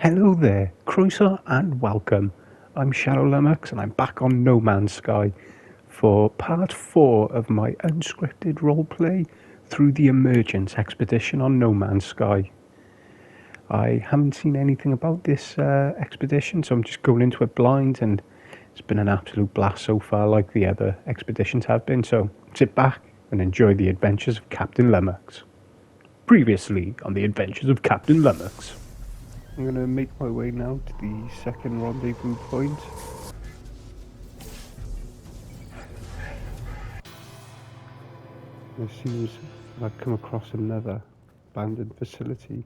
Hello there, Croeso and welcome. I'm Shadow Lumox and I'm back on No Man's Sky for part 4 of my unscripted roleplay through the Emergence expedition on No Man's Sky. I haven't seen anything about this expedition, so I'm just going into it blind, and it's been an absolute blast so far, like the other expeditions have been, so sit back and enjoy the adventures of Captain Lumox. Previously on the adventures of Captain Lumox. I'm going to make my way now to the second rendezvous point. It seems I've come across another abandoned facility.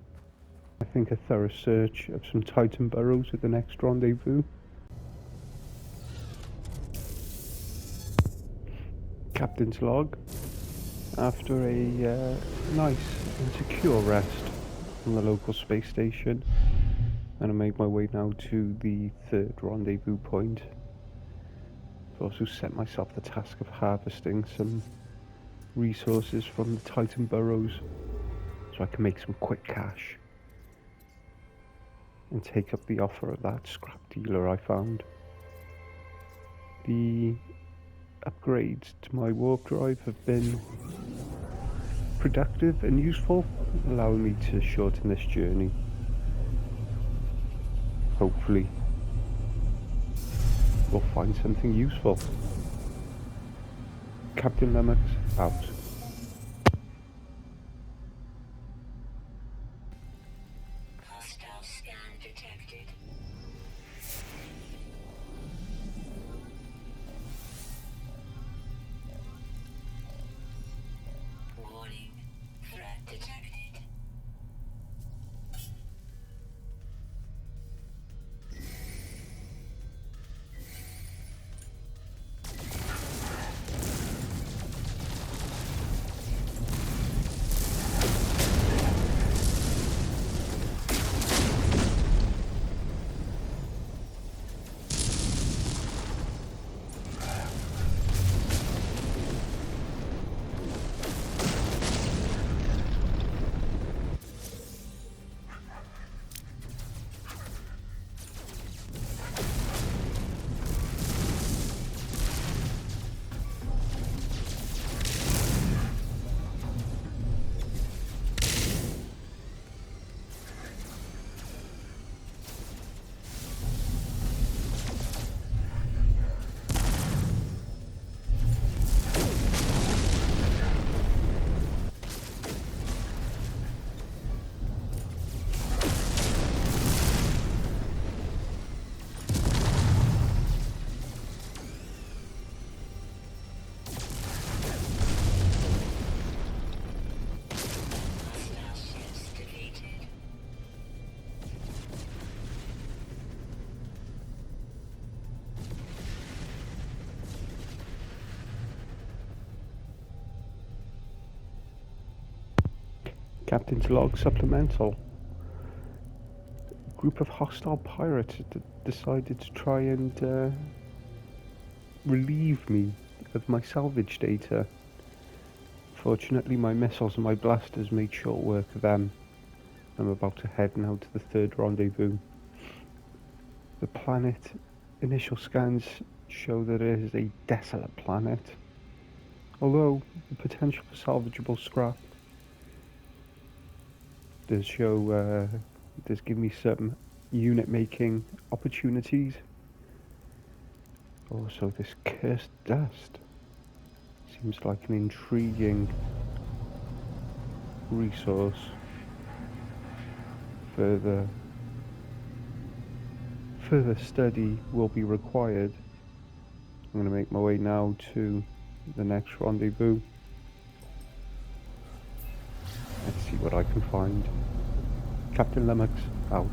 I think a thorough search of some Titan burrows at the next rendezvous. Captain's log. After a nice and secure rest on the local space station, and I make my way now to the third rendezvous point. I've also set myself the task of harvesting some resources from the Titan burrows so I can make some quick cash and take up the offer of that scrap dealer I found. The upgrades to my warp drive have been productive and useful, allowing me to shorten this journey. Hopefully we'll find something useful. Captain Lumox out. Hostile scan detected. Warning. Threat detected. Captain's log supplemental. A group of hostile pirates decided to try and relieve me of my salvage data. Fortunately, my missiles and my blasters made short work of them. I'm about to head now to the third rendezvous. The planet initial scans show that it is a desolate planet, although the potential for salvageable scrap does give me some unit making opportunities. Also, this cursed dust seems like an intriguing resource. Further study will be required. I'm going to make my way now to the next rendezvous. Let's see what I can find. Captain Lumox out.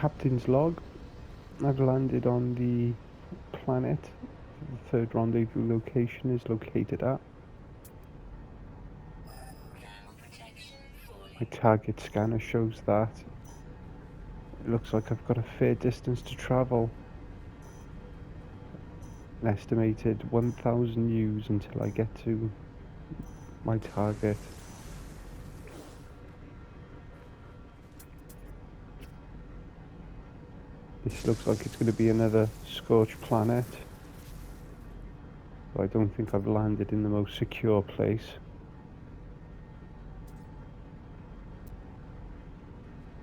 Captain's log. I've landed on the planet the third rendezvous location is located at. Thermal protection My falling. target scanner shows that. It looks like I've got a fair distance to travel. An estimated 1,000 U's until I get to my target. This looks like it's going to be another scorched planet. But I don't think I've landed in the most secure place.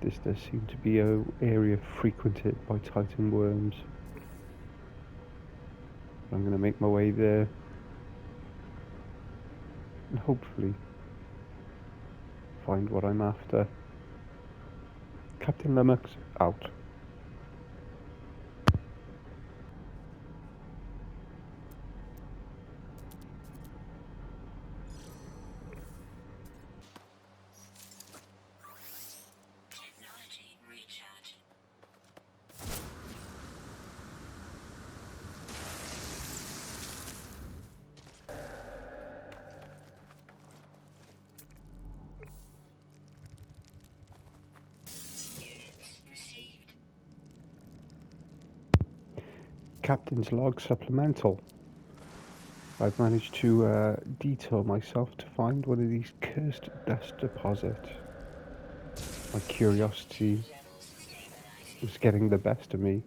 This does seem to be an area frequented by Titan worms. I'm going to make my way there. And hopefully find what I'm after. Captain Lumox out. Technology recharge. Units received. Captain's log supplemental. I've managed to detour myself to find one of these cursed dust deposits. My curiosity Levels stabilizing. was getting the best of me.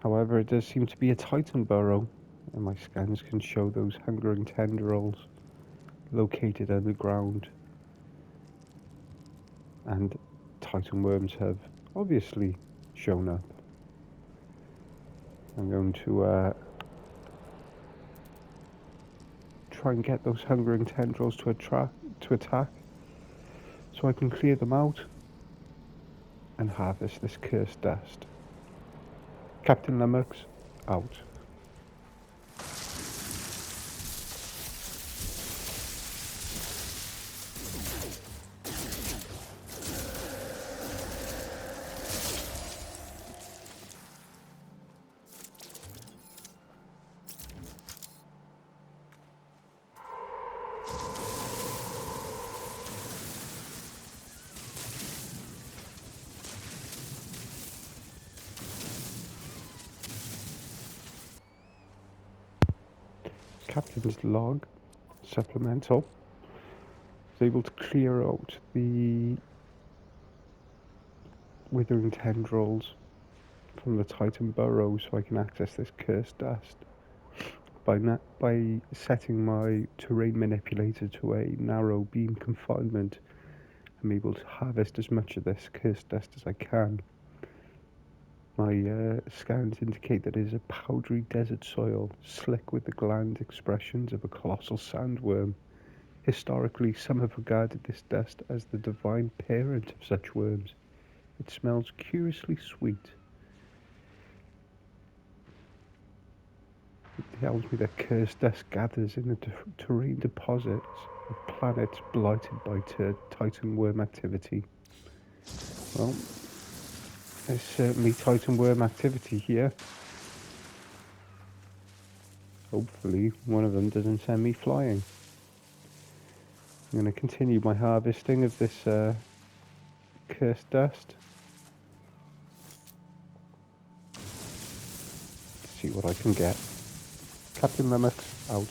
However, it does seem to be a Titan burrow, and my scans can show those hungering tendrils located underground. And Titan worms have obviously shown up. I'm going to try and get those hungering tendrils to attack, so I can clear them out and harvest this cursed dust. Captain Lumox out. Captain's log supplemental is able to clear out the withering tendrils from the Titan burrow so I can access this cursed dust. By setting my terrain manipulator to a narrow beam confinement, I'm able to harvest as much of this cursed dust as I can. My scans indicate that it is a powdery desert soil, slick with the gland expressions of a colossal sandworm. Historically, some have regarded this dust as the divine parent of such worms. It smells curiously sweet. It tells me that cursed dust gathers in the terrain deposits of planets blighted by Titan worm activity. Well, there's certainly Titan worm activity here. Hopefully one of them doesn't send me flying. I'm going to continue my harvesting of this cursed dust. See what I can get. Captain Lumox out.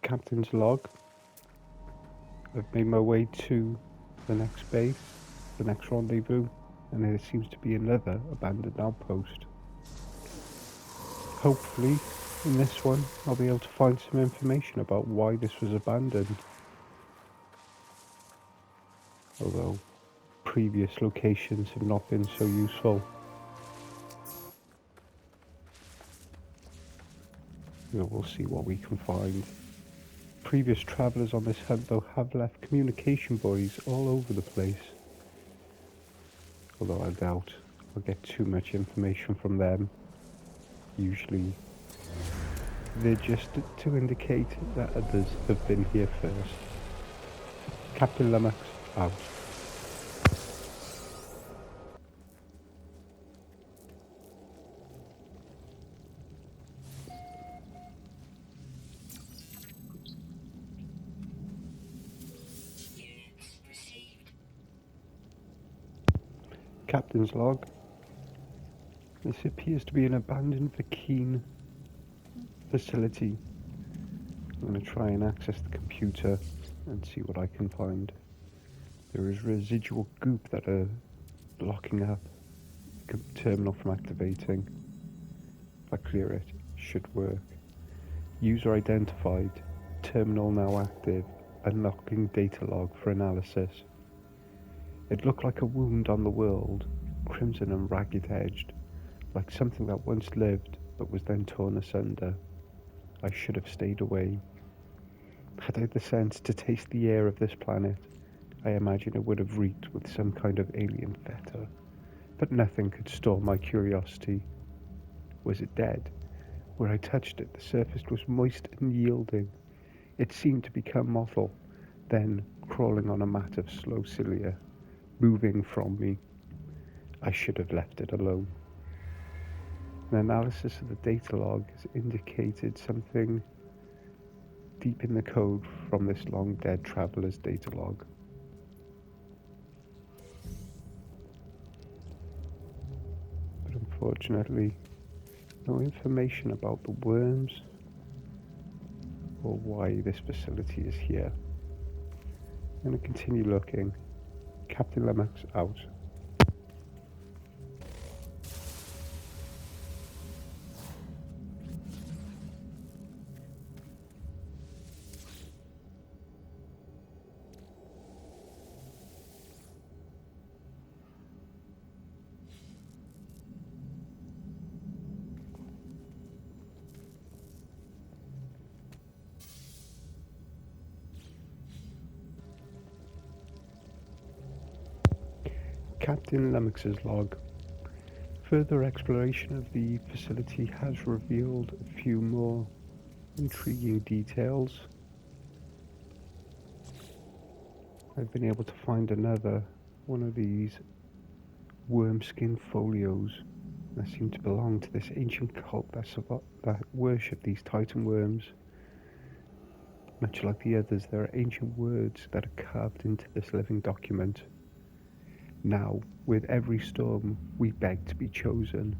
Captain's log. I've made my way to the next base, the next rendezvous, and there seems to be another abandoned outpost. Hopefully, in this one, I'll be able to find some information about why this was abandoned. Although, previous locations have not been so useful. We'll see what we can find. Previous travellers on this hunt though have left communication buoys all over the place. Although I doubt I'll get too much information from them. Usually they're just to indicate that others have been here first. Captain Lumox out. Units received. Captain's log. This appears to be an abandoned Vakeen facility. I'm going to try and access the computer and see what I can find. There is residual goop that are blocking up the terminal from activating. If I clear it, should work. User identified. Terminal now active. Unlocking data log for analysis. It looked like a wound on the world, crimson and ragged edged, like something that once lived but was then torn asunder. I should have stayed away. Had I the sense to taste the air of this planet, I imagine it would have reeked with some kind of alien fetor, but nothing could stall my curiosity. Was it dead? Where I touched it, the surface was moist and yielding. It seemed to become mottled, then crawling on a mat of slow cilia, moving from me. I should have left it alone. An analysis of the data log has indicated something deep in the code from this long dead traveller's data log. But unfortunately, no information about the worms or why this facility is here. I'm going to continue looking. Captain Lumox out. Captain Lumox's log. Further exploration of the facility has revealed a few more intriguing details. I've been able to find another one of these worm skin folios that seem to belong to this ancient cult that worship these titan worms. Much like the others, there are ancient words that are carved into this living document. Now, with every storm, we beg to be chosen.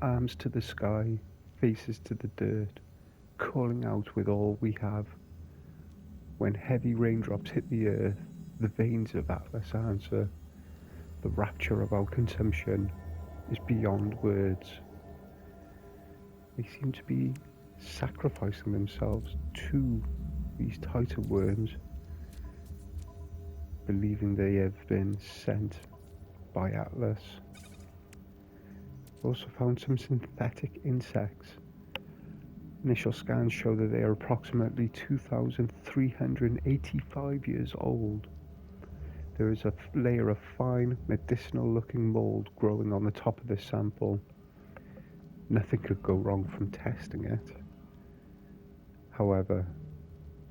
Arms to the sky, faces to the dirt, calling out with all we have. When heavy raindrops hit the earth, the veins of Atlas answer. The rapture of our consumption is beyond words. They seem to be sacrificing themselves to these titan worms, believing they have been sent by Atlas. Also found some synthetic insects. Initial scans show that they are approximately 2,385 years old. There is a layer of fine, medicinal-looking mold growing on the top of this sample. Nothing could go wrong from testing it. However,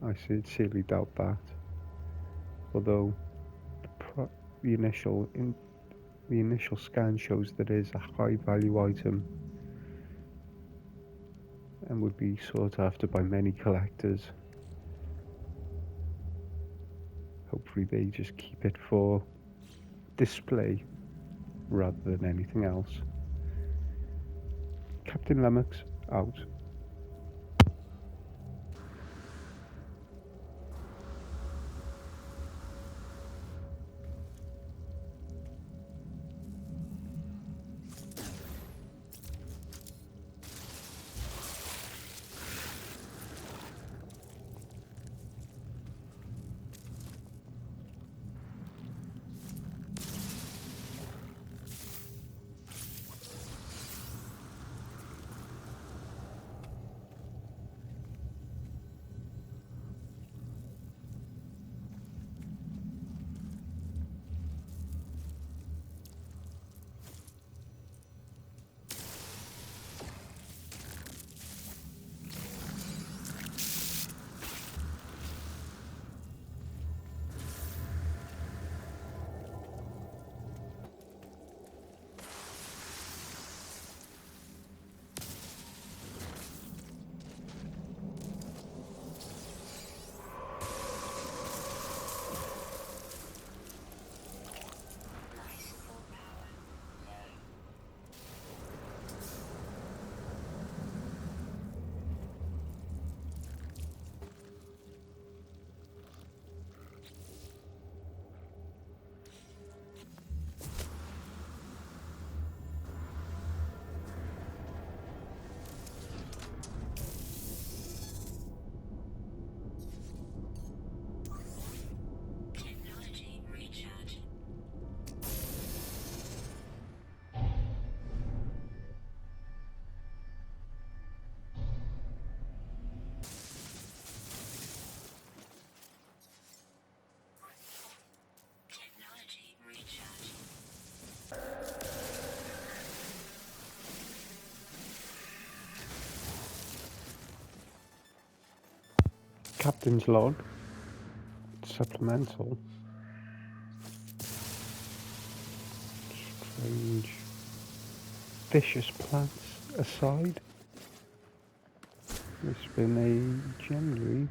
I sincerely doubt that. Although the initial scan shows that it is a high-value item and would be sought after by many collectors. Hopefully they just keep it for display rather than anything else. Captain Lumox out. Captain's log. Supplemental. Strange. Vicious plants aside. It's been a generally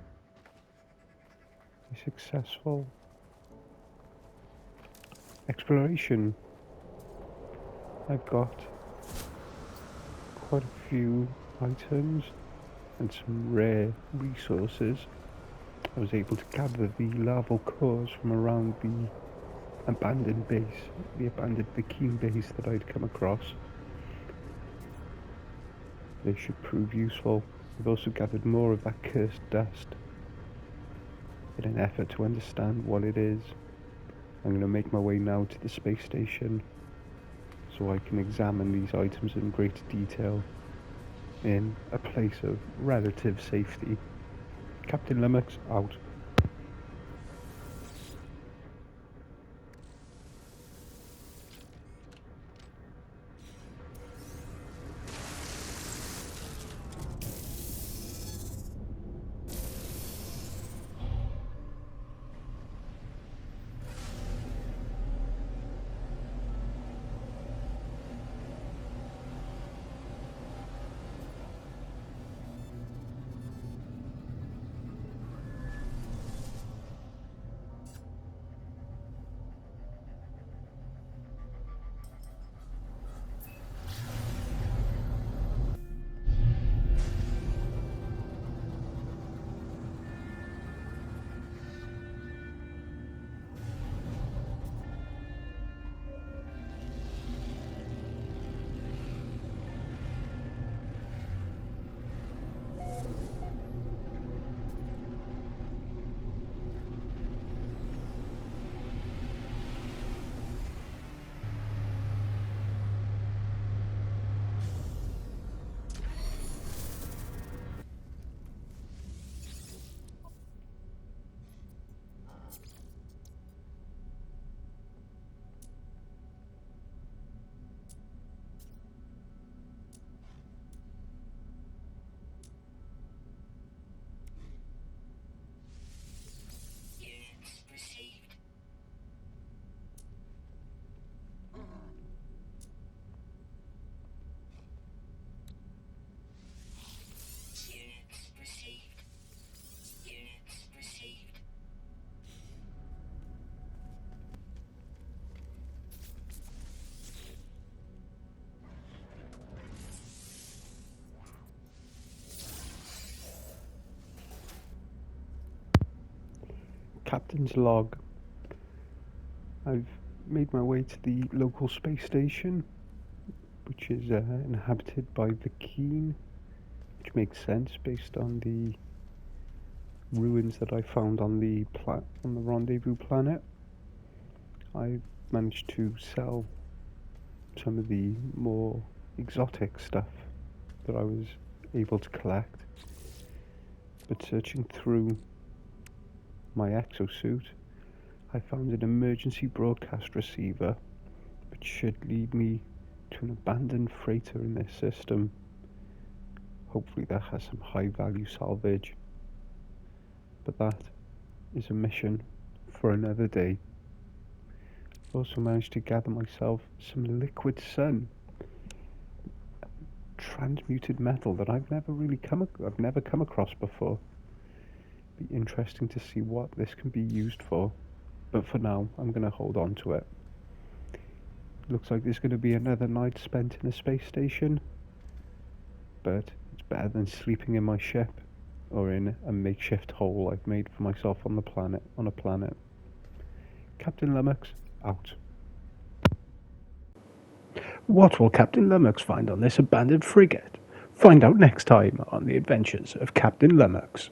successful exploration. I've got quite a few items and some rare resources. I was able to gather the larval cores from around the abandoned base, the abandoned Vikine base that I'd come across. They should prove useful. I've also gathered more of that cursed dust in an effort to understand what it is. I'm going to make my way now to the space station so I can examine these items in greater detail in a place of relative safety. Captain Lumox out. Units received. Units received. Units received. Captain's log. I've made my way to the local space station, which is inhabited by Vikine, which makes sense based on the ruins that I found on the rendezvous planet. I managed to sell some of the more exotic stuff that I was able to collect, but searching through my exosuit, I found an emergency broadcast receiver, which should lead me to an abandoned freighter in this system. Hopefully that has some high value salvage, but that is a mission for another day. I've also managed to gather myself some liquid sun, transmuted metal that I've never come across before. Be interesting to see what this can be used for, but for now I'm going to hold on to it. Looks like there's going to be another night spent in a space station, but it's better than sleeping in my ship or in a makeshift hole I've made for myself on a planet. Captain Lumox out. What will Captain Lumox find on this abandoned frigate? Find out next time on the adventures of Captain Lumox.